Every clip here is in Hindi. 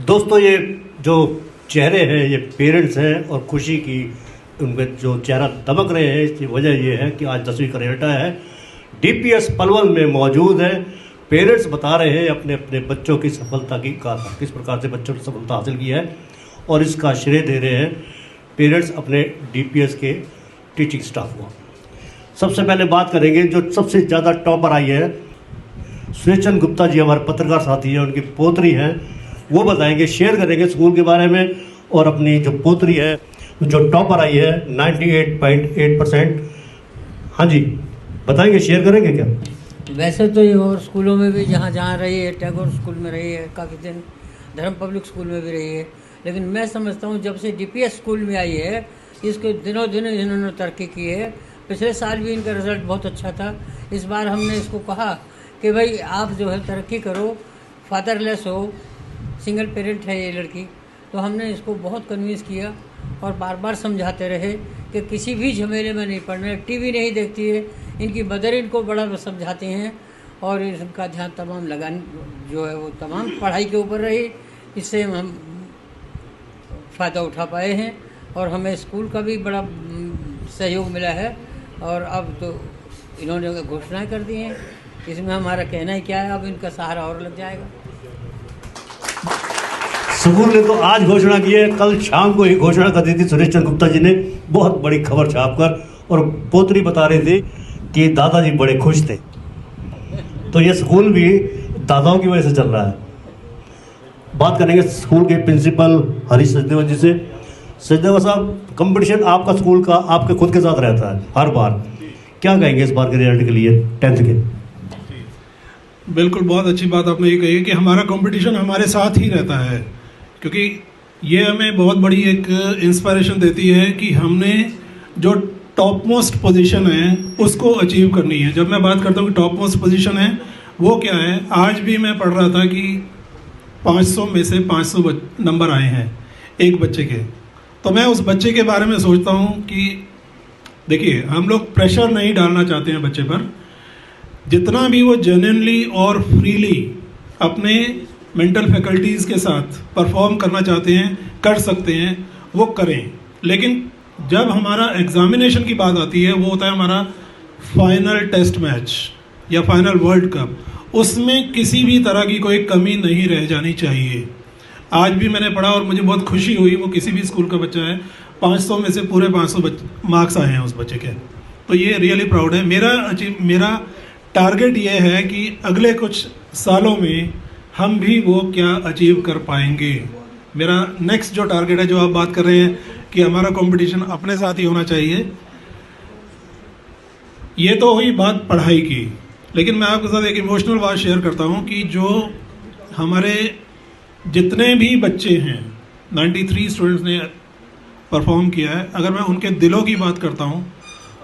दोस्तों, ये जो चेहरे हैं ये पेरेंट्स हैं और खुशी की उनके जो चेहरा दमक रहे हैं, इसकी वजह ये है कि आज 10वीं का रिजल्ट आया है। डीपीएस पलवल में मौजूद है। पेरेंट्स बता रहे हैं अपने अपने बच्चों की सफलता की गाथा, किस प्रकार से बच्चों ने सफलता हासिल की है, और इसका श्रेय दे रहे हैं पेरेंट्स अपने डीपीएस के टीचिंग स्टाफ को। सबसे पहले बात करेंगे जो सबसे ज़्यादा टॉपर आई है, सुरेशचंद गुप्ता जी हमारे पत्रकार साथी हैं, उनकी पोत्री हैं, वो बताएंगे, शेयर करेंगे स्कूल के बारे में। और अपनी जो पोत्री है जो टॉपर आई है 98.8%, हाँ जी बताएंगे, शेयर करेंगे क्या? वैसे तो ये और स्कूलों में भी जहाँ जहाँ रही है, टैगोर स्कूल में रही है काफ़ी दिन, धर्म पब्लिक स्कूल में भी रही है, लेकिन मैं समझता हूँ जब से डीपीएस स्कूल में आई है इसके दिनों दिन इन्होंने तरक्की की है। पिछले साल भी इनका रिज़ल्ट बहुत अच्छा था। इस बार हमने इसको कहा कि भाई आप जो है तरक्की करो, फादरलेस हो, सिंगल पेरेंट है ये लड़की, तो हमने इसको बहुत कन्विंस किया और बार बार समझाते रहे कि किसी भी झमेले में नहीं पड़ना है। टीवी नहीं देखती है, इनकी मदर इनको बड़ा समझाती हैं और इनका ध्यान तमाम लगान जो है वो तमाम पढ़ाई के ऊपर रही। इससे हम फ़ायदा उठा पाए हैं और हमें स्कूल का भी बड़ा सहयोग मिला है। और अब तो इन्होंने घोषणाएं कर दी हैं, इसमें हमारा कहना ही क्या है, अब इनका सहारा और लग जाएगा। स्कूल ने तो आज घोषणा की है, कल शाम को ही घोषणा कर दी थी सुरेशचंद गुप्ता जी ने, बहुत बड़ी खबर छापकर। और पोत्री बता रही थी कि दादाजी बड़े खुश थे। तो ये स्कूल भी दादाओं की वजह से चल रहा है। बात करेंगे स्कूल के प्रिंसिपल हरीश सचदेवा जी से। सचदेवा साहब, कंपटीशन आपका स्कूल का आपके खुद के साथ रहता है हर बार, क्या कहेंगे इस बार के रिजल्ट के लिए 10th के? बिल्कुल, बहुत अच्छी बात आपने ये कही कि हमारा कंपटीशन हमारे साथ ही रहता है, क्योंकि ये हमें बहुत बड़ी एक इंस्पिरेशन देती है कि हमने जो टॉप मोस्ट पोजीशन है उसको अचीव करनी है। जब मैं बात करता हूँ कि टॉप मोस्ट पोजीशन है वो क्या है, आज भी मैं पढ़ रहा था कि 500 में से 500 नंबर आए हैं एक बच्चे के। तो मैं उस बच्चे के बारे में सोचता हूँ कि देखिए, हम लोग प्रेशर नहीं डालना चाहते हैं बच्चे पर, जितना भी वो जेन्युइनली और फ्रीली अपने मेंटल फैकल्टीज़ के साथ परफॉर्म करना चाहते हैं, कर सकते हैं, वो करें। लेकिन जब हमारा एग्जामिनेशन की बात आती है, वो होता है हमारा फाइनल टेस्ट मैच या फाइनल वर्ल्ड कप, उसमें किसी भी तरह की कोई कमी नहीं रह जानी चाहिए। आज भी मैंने पढ़ा और मुझे बहुत खुशी हुई, वो किसी भी स्कूल का बच्चा है, 500 में से पूरे 500 मार्क्स आए हैं उस बच्चे के। तो ये रियली प्राउड है। मेरा टारगेट ये है कि अगले कुछ सालों में हम भी वो क्या अचीव कर पाएंगे। मेरा नेक्स्ट जो टारगेट है, जो आप बात कर रहे हैं कि हमारा कंपटीशन अपने साथ ही होना चाहिए, ये तो हुई बात पढ़ाई की। लेकिन मैं आपके साथ एक इमोशनल बात शेयर करता हूँ कि जो हमारे जितने भी बच्चे हैं, 93 स्टूडेंट्स ने परफॉर्म किया है, अगर मैं उनके दिलों की बात करता हूँ,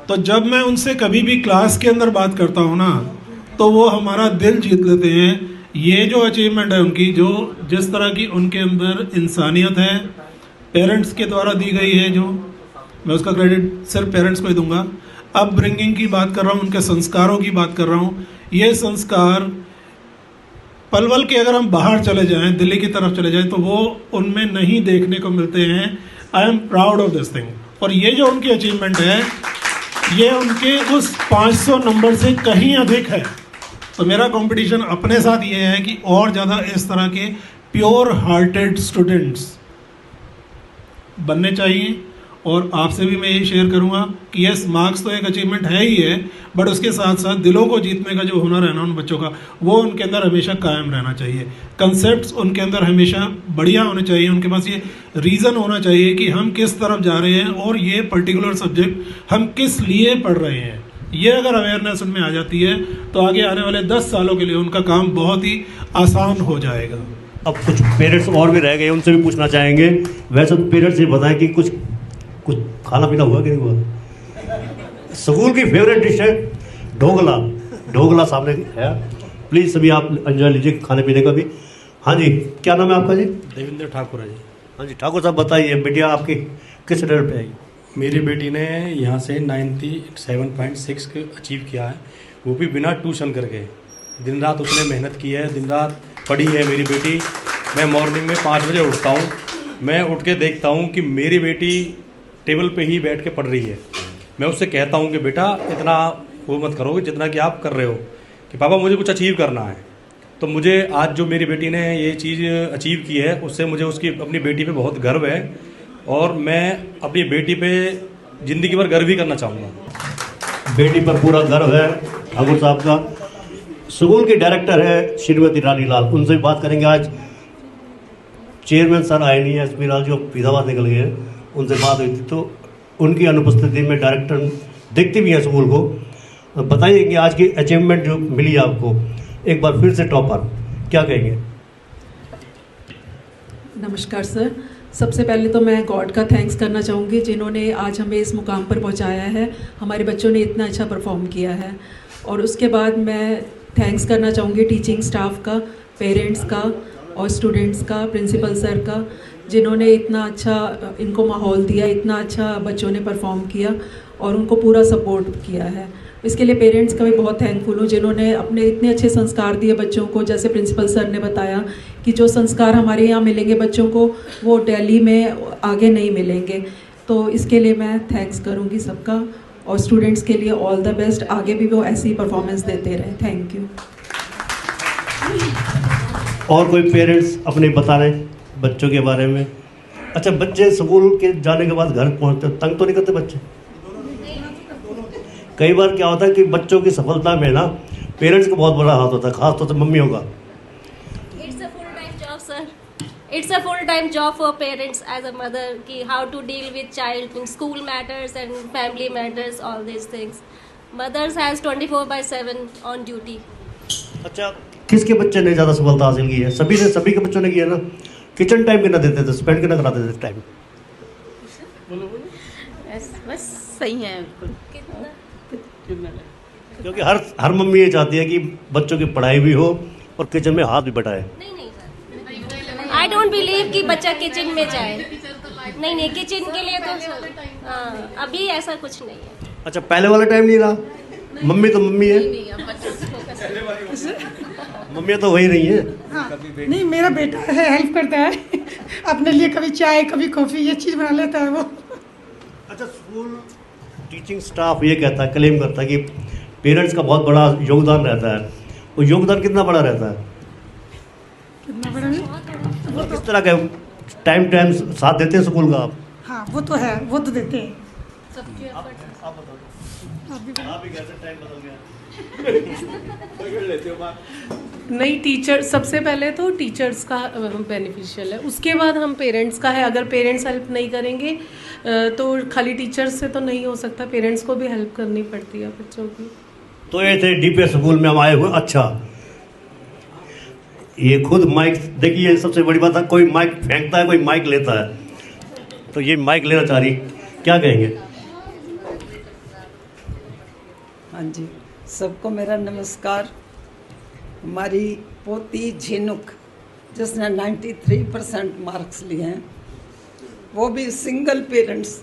तो जब मैं उनसे कभी भी क्लास के अंदर बात करता हूँ ना, तो वो हमारा दिल जीत लेते हैं। ये जो अचीवमेंट है उनकी, जो जिस तरह की उनके अंदर इंसानियत है, पेरेंट्स के द्वारा दी गई है, जो मैं उसका क्रेडिट सिर्फ पेरेंट्स को ही दूंगा। अपब्रिंगिंग की बात कर रहा हूँ, उनके संस्कारों की बात कर रहा हूँ। ये संस्कार पलवल के अगर हम बाहर चले जाएं, दिल्ली की तरफ चले जाएं, तो वो उनमें नहीं देखने को मिलते हैं। I am proud of this thing. और ये जो उनकी अचीवमेंट है, ये उनके उस 500 नंबर से कहीं अधिक है। तो मेरा कंपटीशन अपने साथ ये है कि और ज़्यादा इस तरह के प्योर हार्टेड स्टूडेंट्स बनने चाहिए। और आपसे भी मैं यही शेयर करूंगा कि यस, मार्क्स तो एक अचीवमेंट है ही है, बट उसके साथ साथ दिलों को जीतने का जो हुनर है ना उन बच्चों का, वो उनके अंदर हमेशा कायम रहना चाहिए। कंसेप्ट्स उनके अंदर हमेशा बढ़िया होने चाहिए, उनके पास ये रीज़न होना चाहिए कि हम किस तरफ जा रहे हैं और ये पर्टिकुलर सब्जेक्ट हम किस लिए पढ़ रहे हैं। ये अगर अवेयरनेस उनमें आ जाती है तो आगे आने वाले 10 सालों के लिए उनका काम बहुत ही आसान हो जाएगा। अब कुछ पेरेंट्स और भी रह गए, उनसे भी पूछना चाहेंगे। वैसे तो पेरेंट्स ये बताएं कि कुछ खाना पीना हुआ कि नहीं हुआ? स्कूल की फेवरेट डिश है ढोकला। ढोकला सामने है, प्लीज़ सभी आप एंजॉय लीजिए खाने पीने का भी। हाँ जी, क्या नाम है आपका जी? देवेंद्र ठाकुर है जी। हाँ जी ठाकुर साहब, बताइए बेटिया आपकी किस रिजल्ट पे आई? मेरी बेटी ने यहाँ से 97.6 अचीव किया है, वो भी बिना ट्यूशन करके। दिन रात उसने मेहनत की है, दिन रात पढ़ी है मेरी बेटी। मैं मॉर्निंग में 5 बजे उठता हूँ। मैं उठ के देखता हूँ कि मेरी बेटी टेबल पे ही बैठ के पढ़ रही है। मैं उससे कहता हूँ कि बेटा इतना वो मत करो जितना कि आप कर रहे हो, कि पापा मुझे कुछ अचीव करना है। तो मुझे आज जो मेरी बेटी ने ये चीज़ अचीव की है उससे मुझे उसकी अपनी बेटी पे बहुत गर्व है, और मैं अपनी बेटी पे ज़िंदगी भर गर्व ही करना चाहूँगा। बेटी पर पूरा गर्व है ठाकुर साहब का। स्कूल की डायरेक्टर है श्रीमती रानी लाल, उनसे भी बात करेंगे। आज चेयरमैन सर आए नहीं है, एस पी लाल जो फरीदाबाद निकल गए हैं, उनसे बात हुई थी तो उनकी अनुपस्थिति में डायरेक्टर देखती भी हैं स्कूल को। बताइए कि आज की अचीवमेंट जो मिली आपको, एक बार फिर से टॉपर, क्या कहेंगे? नमस्कार सर। सबसे पहले तो मैं गॉड का थैंक्स करना चाहूँगी जिन्होंने आज हमें इस मुकाम पर पहुँचाया है। हमारे बच्चों ने इतना अच्छा परफॉर्म किया है। और उसके बाद मैं थैंक्स करना चाहूँगी टीचिंग स्टाफ का, पेरेंट्स का और स्टूडेंट्स का, प्रिंसिपल सर का, जिन्होंने इतना अच्छा इनको माहौल दिया, इतना अच्छा बच्चों ने परफॉर्म किया और उनको पूरा सपोर्ट किया है। इसके लिए पेरेंट्स का भी बहुत थैंकफुल हूँ जिन्होंने अपने इतने अच्छे संस्कार दिए बच्चों को। जैसे प्रिंसिपल सर ने बताया कि जो संस्कार हमारे यहाँ मिलेंगे बच्चों को वो दिल्ली में आगे नहीं मिलेंगे। तो इसके लिए मैं थैंक्स करूँगी सबका, और स्टूडेंट्स के लिए ऑल द बेस्ट। आगे भी वो ऐसी परफॉर्मेंस देते रहे। Thank you. और कोई पेरेंट्स अपने बता रहे हैं बच्चों के बारे में? अच्छा, बच्चे स्कूल के जाने के बाद घर पहुँचते तंग तो नहीं करते बच्चे? कई बार क्या होता है कि बच्चों की सफलता में ना पेरेंट्स का बहुत बड़ा हाथ होता है, खासतौर से मम्मियों का। It's a full-time job, sir. It's a full-time job for parents as a mother कि how to deal with child in school matters and family matters, all these things. Mothers has 24/7 on duty. अच्छा, किसके बच्चे ने ज़्यादा सफलता हासिल की है? सभी के बच्चों ने की है ना। किचन टाइम कितना देते थे, स्पेंड कितना कराते थे टाइम? बस सही है बिल्कुल। क्योंकि हर मम्मी ये चाहती है कि बच्चों की पढ़ाई भी हो और किचन में हाथ भी बटाए। नहीं सर, आई डोंट बिलीव कि बच्चा किचन में जाए। नहीं, किचन के लिए तो अभी ऐसा कुछ नहीं है। अच्छा, पहले वाला टाइम नहीं रहा? मम्मी तो मम्मी है, मम्मियाँ तो वही रही है। हाँ, नहीं मेरा बेटा है, हेल्प करता है अपने लिए, कभी चाय कभी कॉफ़ी ये चीज़ बना लेता है वो। अच्छा, स्कूल टीचिंग स्टाफ ये कहता है, क्लेम करता है कि पेरेंट्स का बहुत बड़ा योगदान रहता है। वो योगदान कितना बड़ा रहता है? कितना बड़ा है? और किस तरह का टाइम साथ देते हैं स्कूल का आप? हाँ वो तो है, वो तो देते हैं। नहीं, टीचर सबसे पहले तो टीचर्स का बेनिफिशियल है, उसके बाद हम पेरेंट्स का है। अगर पेरेंट्स हेल्प नहीं करेंगे तो खाली टीचर्स से तो नहीं हो सकता, पेरेंट्स को भी हेल्प करनी पड़ती है बच्चों की। तो ये थे डीपीएस स्कूल में हम आए हुए। अच्छा, ये खुद माइक देखिए, सबसे बड़ी बात है कोई माइक फेंकता है, कोई माइक लेता है, तो ये माइक लेना चाह रही, क्या कहेंगे? हाँ जी, सबको मेरा नमस्कार। हमारी पोती झिनुक जिसने 93% मार्क्स लिए हैं, वो भी सिंगल पेरेंट्स,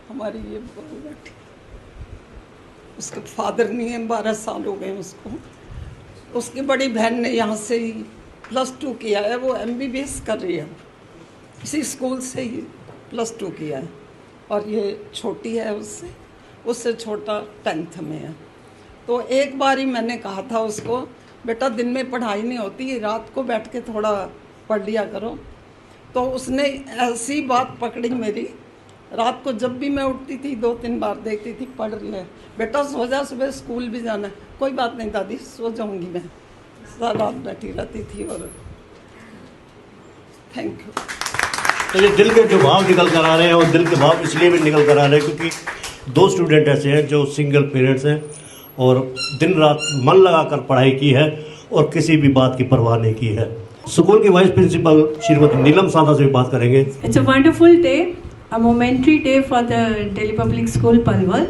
हमारी ये बहू बैठी, उसके फादर नहीं है, 12 साल हो गए उसको। उसकी बड़ी बहन ने यहाँ से ही +2 किया है, वो MBBS कर रही है, इसी स्कूल से ही +2 किया है। और ये छोटी है उससे छोटा 10th में है। तो एक बार ही मैंने कहा था उसको, बेटा दिन में पढ़ाई नहीं होती, रात को बैठ के थोड़ा पढ़ लिया करो। तो उसने ऐसी बात पकड़ी मेरी, रात को जब भी मैं उठती थी 2-3 बार देखती थी, पढ़ रही है, बेटा सो जा, सुबह स्कूल भी जाना है। कोई बात नहीं दादी, सो जाऊंगी मैं। सारी रात बैठी रहती थी। और थैंक यू। तो ये दिल के जो भाव निकल कर आ रहे हैं, और दिल के भाव इसलिए भी निकल कर आ रहे हैं क्योंकि 2 स्टूडेंट ऐसे हैं जो सिंगल पेरेंट्स हैं और दिन रात मन लगाकर पढ़ाई की है और किसी भी बात की परवाह नहीं की है। स्कूल की वाइस प्रिंसिपल श्रीमती नीलम सादा से भी बात करेंगे। It's a wonderful day, a momentary day for the Delhi Public School Palwal,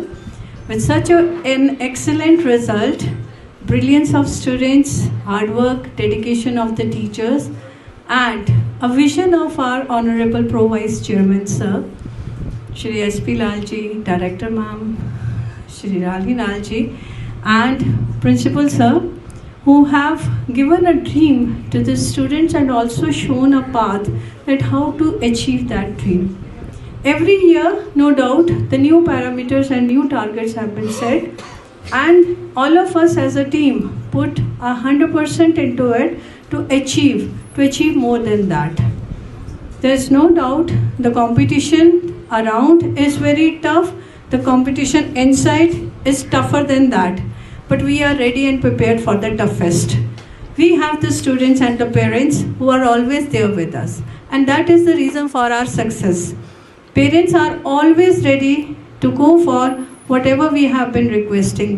with such an excellent result, brilliance of students, hard work, dedication of the teachers, and a vision of our Honorable Pro Vice Chairman Sir, Shri S.P. Lal ji, Director Ma'am, Shri Rali Lal ji, and Principal Sir, who have given a dream to the students and also shown a path that how to achieve that dream. Every year, no doubt, the new parameters and new targets have been set, and all of us as a team put 100% into it to achieve more than that. There's no doubt the competition around is very tough. The competition inside is tougher than that. But we are ready and prepared for the toughest. We have the students and the parents who are always there with us. And that is the reason for our success. Parents are always ready to go for whatever we have been requesting.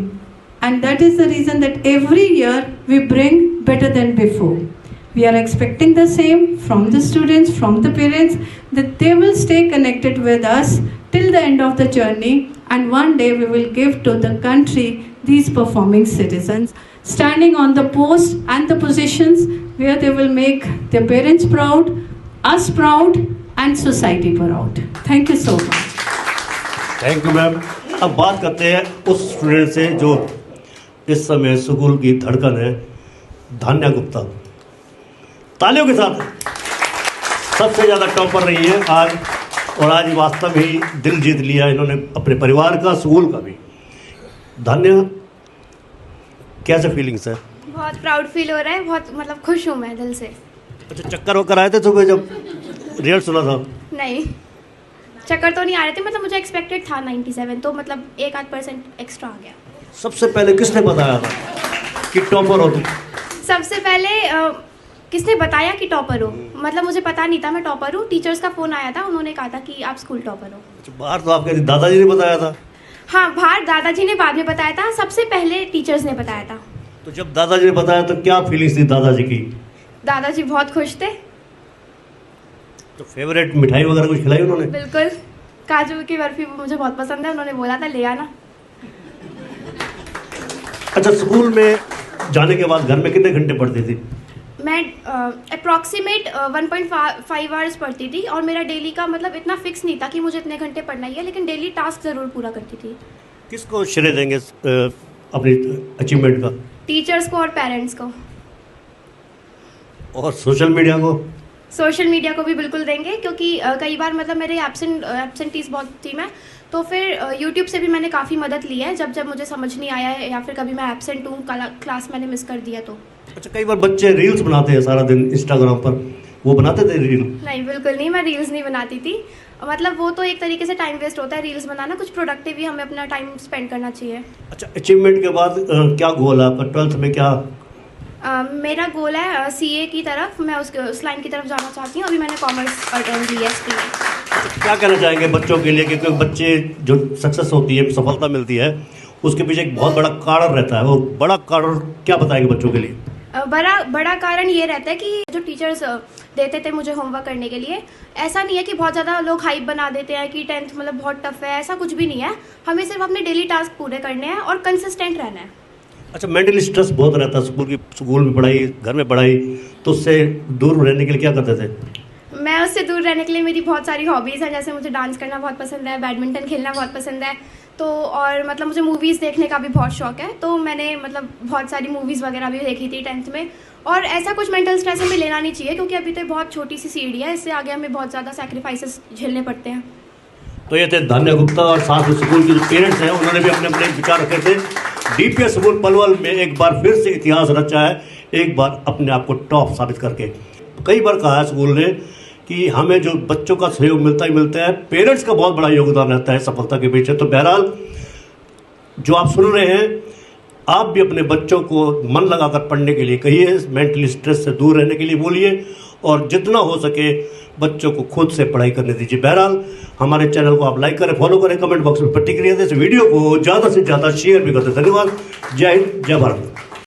And that is the reason that every year we bring better than before. We are expecting the same from the students, from the parents, that they will stay connected with us till the end of the journey, and one day we will give to the country these performing citizens standing on the post and the positions where they will make their parents proud, us proud, and society proud. Thank you so much. Thank you ma'am. अब बात करते हैं उस स्टूडेंट से जो इस समय स्कूल की धड़कन है, धान्या गुप्ता। तालियों के साथ सबसे ज़्यादा टॉपर रही है आज, और आज वास्तव ही दिल जीत लिया इन्होंने अपने परिवार का, स्कूल का भी। धान्या, कैसे फीलिंग्स है? बहुत प्राउड फील हो रहा है, बहुत मतलब खुश हूँ मैं दिल से। अच्छा, चक्कर वक्कर आए थे सुबह जब रिजल्ट सुना था? नहीं, चक्कर तो नहीं आ रहे थे, मतलब मुझे एक्सपेक्टेड था 97, तो मतलब 1-8% एक्स्ट्रा आ गया। सबसे पहले किसने बताया था कि टॉपर हो तुम? सबसे पहले किसने बताया कि टॉपर हो, मतलब मुझे पता नहीं था मैं टॉपर हूँ। टीचर्स का फ़ोन आया था, उन्होंने कहा था कि आप स्कूल टॉपर हो। अच्छा, बाहर तो आपके दादाजी ने बताया था? हाँ, बाहर दादाजी ने बाद में बताया था, सबसे पहले टीचर्स ने बताया था। तो जब दादाजी ने बताया तो क्या फीलिंग्स थी दादाजी की? दादाजी बहुत खुश थे। तो फेवरेट मिठाई वगैरह कुछ खिलाई उन्होंने? बिल्कुल, काजू की बर्फी मुझे बहुत पसंद है, उन्होंने बोला था ले आना। अच्छा, स्कूल में जाने के बाद घर में कितने घंटे पढ़ती थी? मैं अप्रॉक्सीमेट 1.5 आवर्स पढ़ती थी, और मेरा डेली का मतलब इतना फिक्स नहीं था कि मुझे इतने घंटे पढ़ना ही है, लेकिन डेली टास्क ज़रूर पूरा करती थी। किसको श्रेय देंगे अपनी अचीवमेंट का? टीचर्स को और पेरेंट्स को। और सोशल मीडिया को? सोशल मीडिया को भी बिल्कुल देंगे, क्योंकि कई बार मतलब मेरे एब्सेंटीज बहुत थी मैं, तो फिर यूट्यूब से भी मैंने काफ़ी मदद ली है जब मुझे समझ नहीं आया है, या फिर कभी मैं एब्सेंट हूँ, क्लास मैंने मिस कर दिया तो। अच्छा, कई बार बच्चे रील्स बनाते हैं सारा दिन इंस्टाग्राम पर, वो बनाते थे रील? नहीं, बिल्कुल नहीं, मैं रील्स नहीं बनाती थी। मतलब वो तो एक तरीके से टाइम वेस्ट होता है रील्स बनाना, कुछ प्रोडक्टिव ही हमें अपना टाइम स्पेंड करना चाहिए। अच्छा, अचीवमेंट के बाद क्या गोल है आपका? 12th में क्या? मेरा गोल है CA की तरफ, मैं उस लाइन की तरफ जाना चाहती हूँ। अभी मैंने कॉमर्स अटेंड की है। क्या कहना चाहेंगे बच्चों के लिए, क्योंकि बच्चे जो सक्सेस होती है, सफलता मिलती है, उसके पीछे एक बहुत बड़ा कारण रहता है, और बड़ा कारण क्या बताएंगे बच्चों के लिए? बड़ा कारण ये रहता है कि जो टीचर्स देते थे मुझे होमवर्क करने के लिए, ऐसा नहीं है कि बहुत ज़्यादा लोग हाइप बना देते हैं कि 10th मतलब बहुत टफ है, ऐसा कुछ भी नहीं है। हमें सिर्फ अपने डेली टास्क पूरे करने हैं और कंसिस्टेंट रहना है। अच्छा, मेंटली स्ट्रेस बहुत रहता है स्कूल में पढ़ाई, घर में पढ़ाई, तो उससे दूर रहने के लिए क्या करते थे? मैं उससे दूर रहने के लिए मेरी बहुत सारी हॉबीज़ हैं, जैसे मुझे डांस करना बहुत पसंद है, बैडमिंटन खेलना बहुत पसंद है, तो और मतलब मुझे मूवीज़ देखने का भी बहुत शौक है, तो मैंने मतलब बहुत सारी मूवीज़ वगैरह भी देखी थी 10th में। और ऐसा कुछ मेंटल स्ट्रेस हमें लेना नहीं चाहिए, क्योंकि अभी तो बहुत छोटी सी सीढ़ी है, इससे आगे हमें बहुत ज़्यादा सैक्रिफाइसेस झेलने पड़ते हैं। तो ये थे धान्या गुप्ता, और साथ में स्कूल के जो पेरेंट्स हैं उन्होंने भी अपने अपने विचार रखे थे। DPS स्कूल पलवल में एक बार फिर से इतिहास रचा है, एक बार अपने आप को टॉप साबित करके। कई बार कहा है स्कूल ने कि हमें जो बच्चों का सहयोग मिलता ही मिलता है, पेरेंट्स का बहुत बड़ा योगदान रहता है सफलता के पीछे। तो बहरहाल जो आप सुन रहे हैं, आप भी अपने बच्चों को मन लगाकर पढ़ने के लिए कहिए, मेंटली स्ट्रेस से दूर रहने के लिए बोलिए, और जितना हो सके बच्चों को खुद से पढ़ाई करने दीजिए। बहरहाल हमारे चैनल को आप लाइक करें, फॉलो करें, कमेंट बॉक्स में प्रतिक्रिया दें, इस वीडियो को ज़्यादा से ज़्यादा शेयर भी करते। धन्यवाद। जय हिंद, जय भारत।